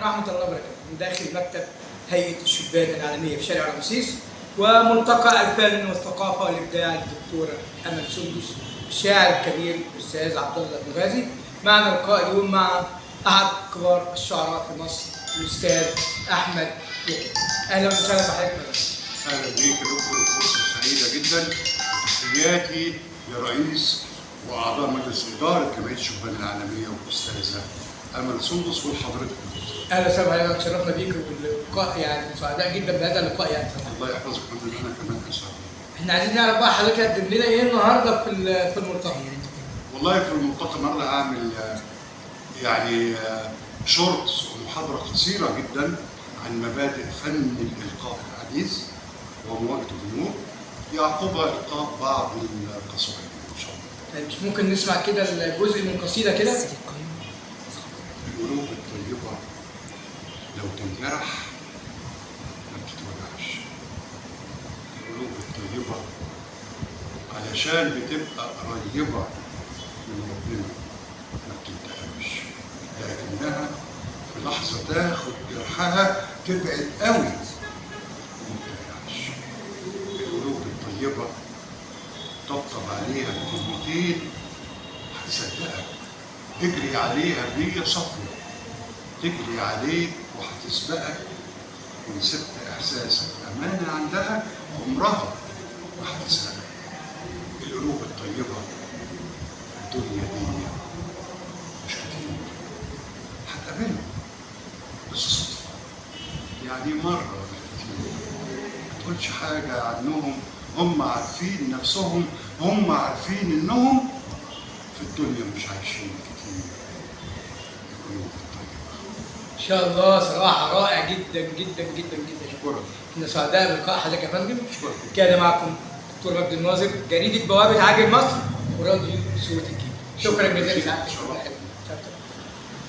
ورحمة الله وبركاته من داخل مكتب هيئة الشبان العالمية في شارع رمسيس، وملتقى الفن والثقافة والإبداع الدكتورة أمل سندس، الشاعر الكبير الأستاذ عبد الله بن غازي. معنا لقاء اليوم مع أحد كبار الشعراء في مصر الأستاذ أحمد يحيى. أهلا وسهلا بحضرتك. اهلا بيك يا دكتور، فرصه سعيده جدا. تحياتي لرئيس واعضاء مجلس اداره جمعيه الشبان العالميه والاستاذه امل سندس ولحضرتك. اهلا وسهلا بحضرتك، تشرفنا بيك واللقاء يعني سعداء جدا بهذا اللقاء يعني. الله يحفظك ويحفظنا احنا كمان اسعد. احنا عايزين نعرف بقى حضرتك هتقدم لنا ايه النهارده في الملتقى؟ والله في الملتقى النهارده هعمل يعني شورت ومحاضره قصيره جدا عن مبادئ فن الالقاء الحديث ومواجهه الجمهور، يعقبها القاء بعض القصائد ان شاء الله. طيب مش ممكن نسمع كده جزء من قصيده كده؟ القلوب الطيبه لو تنجرح ما بتتوجعش. القلوب الطيبه علشان بتبقى قريبه من ربنا ما بتنتقمش، لكنها في لحظه تاخد جرحها تبعد قوي وما بترجعش. القلوب الطيبه طبطب عليها بكلمتين هتصدقك، اجري عليها بنية صافية تجري عليك وهتسبقك، وإن سبت إحساسك أمانة عندها عمرها ما هتسرقك. القلوب الطيبة في الدنيا دي مش كتير، هتقابلهم بس صدفة، يعني مرة بالكتير. ما تقولش حاجة عنهم، هم عارفين نفسهم، هم عارفين إنهم في الدنيا مش عايشين كتير. القلوب الطيبة. ان شاء الله صراحه رائع جدا جدا جدا جدا. شكرا. احنا سعداء بلقاء حضرتك يا فندم. شكرا. كان معكم دكتور مجدي الناظر، جريده بوابه عاجل مصر وراديو صوت الجيل. شكرا جزيلا.